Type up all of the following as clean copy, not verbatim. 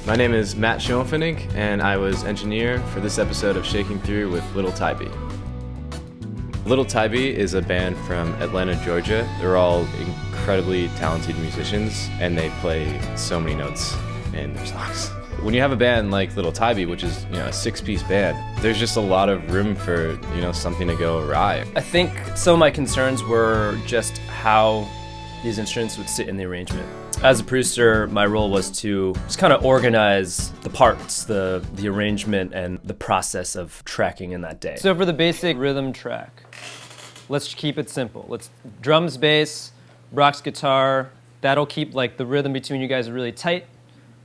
My name is Matt Schimelfenig, and I was engineer for this episode of Shaking Through with Little Tybee. Little Tybee is a band from Atlanta, Georgia. They're all incredibly talented musicians, and they play so many notes in their songs. When you have a band like Little Tybee, which is a six-piece band, there's just a lot of room for something to go awry. I think some of my concerns were just how these instruments would sit in the arrangement. As a producer, my role was to just kind of organize the parts, the arrangement, and the process of tracking in that day. So for the basic rhythm track, let's keep it simple. Let's drums, bass, Brock's guitar. That'll keep the rhythm between you guys really tight.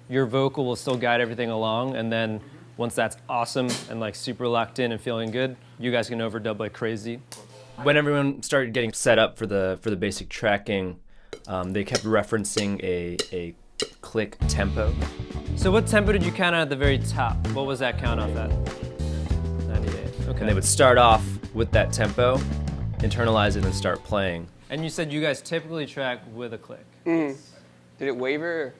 Your vocal will still guide everything along, and then once that's awesome and super locked in and feeling good, you guys can overdub like crazy. When everyone started getting set up for the basic tracking, they kept referencing a click tempo. So what tempo did you count at the very top? What was that count off at? 98. Okay. And they would start off with that tempo, internalize it, and start playing. And you said you guys typically track with a click. Mm-hmm. Did it waver?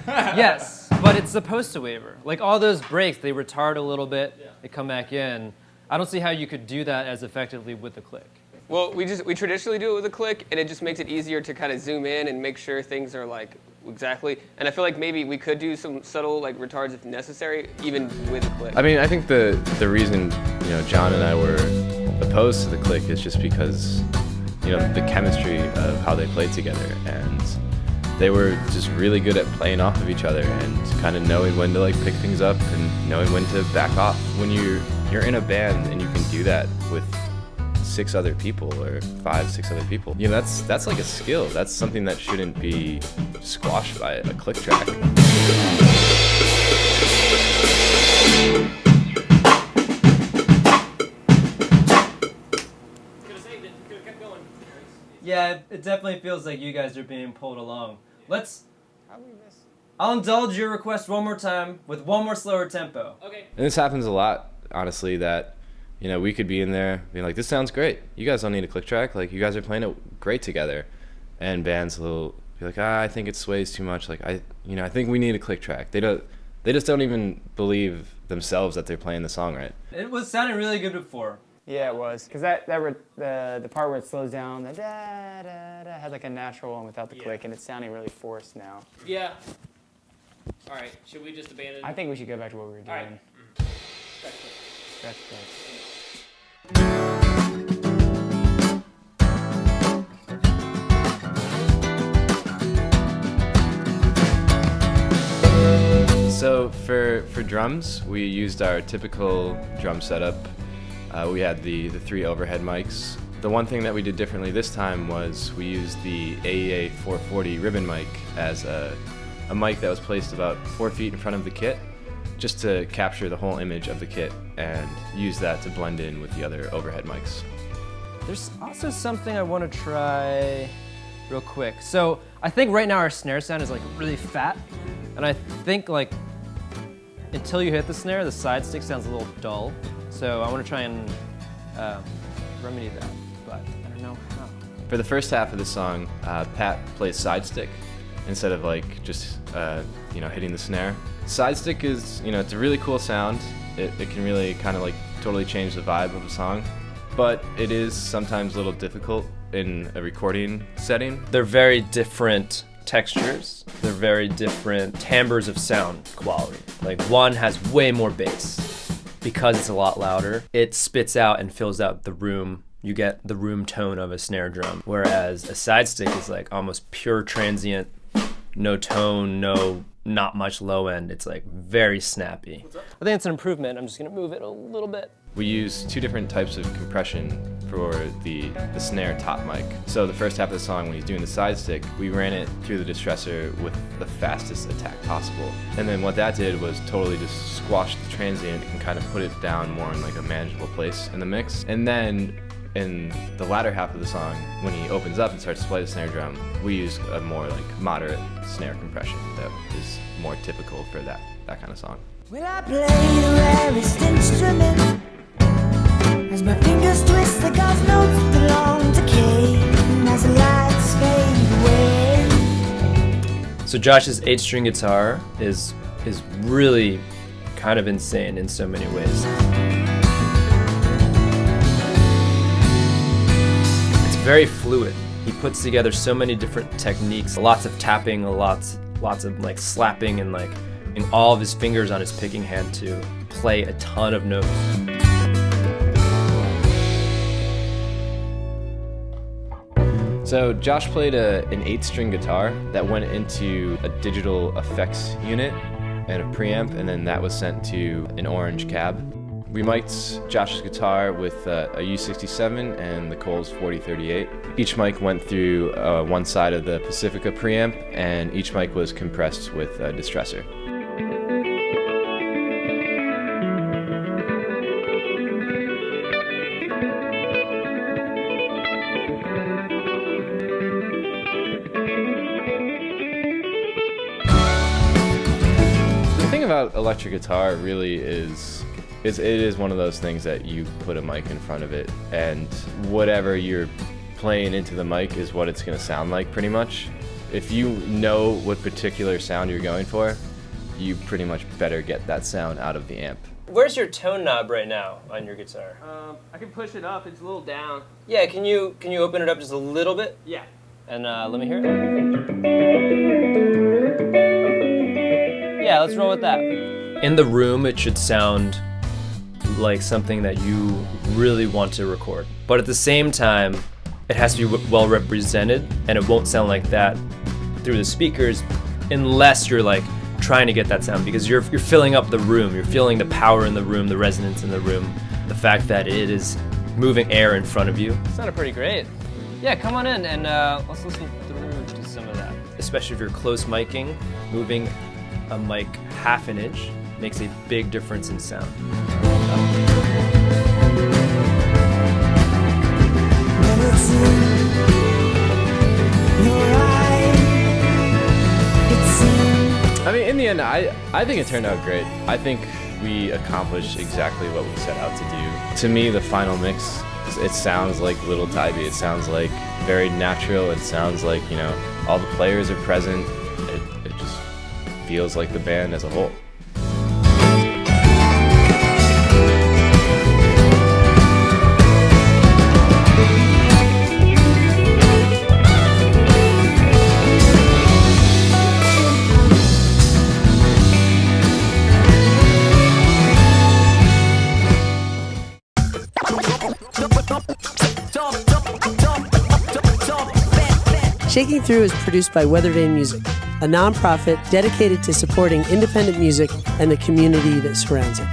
Yes, but it's supposed to waver. All those breaks, they retard a little bit, they come back in. I don't see how you could do that as effectively with a click. Well, we traditionally do it with a click, and it just makes it easier to kind of zoom in and make sure things are exactly. And I feel like maybe we could do some subtle retards if necessary, even with a click. I mean, I think the reason John and I were opposed to the click is just because the chemistry of how they played together, and they were just really good at playing off of each other and kind of knowing when to pick things up and knowing when to back off. When you're in a band and you can do that with 6 other people or 5-6 other people, that's like a skill. That's something that shouldn't be squashed by a click track. Yeah, it definitely feels like you guys are being pulled along. I'll indulge your request one more time with one more slower tempo. Okay. And this happens a lot, honestly, that we could be in there being like, this sounds great. You guys don't need a click track. You guys are playing it great together. And bands will be like, I think it sways too much. I think we need a click track. They just don't even believe themselves that they're playing the song right. It was sounding really good before. Yeah, it was. Because the part where it slows down, the da-da-da, had a natural one without the click, and it's sounding really forced now. Yeah. All right, should we just abandon it? I think we should go back to what we were doing. All right. Scratch click. So for drums, we used our typical drum setup. We had the 3 overhead mics. The one thing that we did differently this time was we used the AEA 440 ribbon mic as a mic that was placed about 4 feet in front of the kit, just to capture the whole image of the kit and use that to blend in with the other overhead mics. There's also something I want to try real quick. So I think right now our snare sound is really fat, and I think until you hit the snare, the side stick sounds a little dull. So I want to try and remedy that, but I don't know how. For the first half of the song, Pat plays side stick instead of just hitting the snare. Side stick is it's a really cool sound. It can really kind of totally change the vibe of a song, but it is sometimes a little difficult in a recording setting. They're very different textures. They're very different timbres of sound quality. One has way more bass. Because it's a lot louder, it spits out and fills out the room. You get the room tone of a snare drum, whereas a side stick is almost pure transient, no tone, not much low end. It's very snappy. I think it's an improvement. I'm just gonna move it a little bit. We use 2 different types of compression for the snare top mic. So the first half of the song, when he's doing the side stick, we ran it through the distressor with the fastest attack possible. And then what that did was totally just squash the transient and kind of put it down more in a manageable place in the mix. And then in the latter half of the song, when he opens up and starts to play the snare drum, we use a more moderate snare compression that is more typical for that kind of song. Will I play the rarest instrument? As my fingers twist the God's notes that long decay, as the lights fade away. So Josh's 8-string guitar is is really kind of insane in so many ways. It's very fluid. He puts together so many different techniques, lots of tapping, lots of like slapping and like in all of his fingers on his picking hand to play a ton of notes. So Josh played an 8-string guitar that went into a digital effects unit and a preamp, and then that was sent to an orange cab. We mic'd Josh's guitar with a U67 and the Coles 4038. Each mic went through one side of the Pacifica preamp, and each mic was compressed with a distressor. The thing about electric guitar really is it is one of those things that you put a mic in front of it, and whatever you're playing into the mic is what it's going to sound like, pretty much. If you know what particular sound you're going for, you pretty much better get that sound out of the amp. Where's your tone knob right now on your guitar? I can push it up. It's a little down. Yeah, can you open it up just a little bit? Yeah. And let me hear it. Yeah, let's roll with that. In the room, it should sound like something that you really want to record. But at the same time, it has to be well represented, and it won't sound like that through the speakers unless you're like trying to get that sound, because you're filling up the room, you're feeling the power in the room, the resonance in the room, the fact that it is moving air in front of you. It sounded pretty great. Yeah, come on in and let's listen through to some of that. Especially if you're close miking, moving a mic half an inch makes a big difference in sound. I mean, in the end, I think it turned out great. I think we accomplished exactly what we set out to do. To me, the final mix, it sounds like Little Tybee. It sounds like very natural. It sounds like, you know, all the players are present. It just feels like the band as a whole. Shaking Through is produced by Weathervane Music, a nonprofit dedicated to supporting independent music and the community that surrounds it.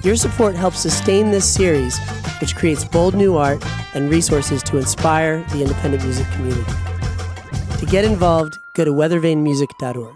Your support helps sustain this series, which creates bold new art and resources to inspire the independent music community. To get involved, go to weathervanemusic.org.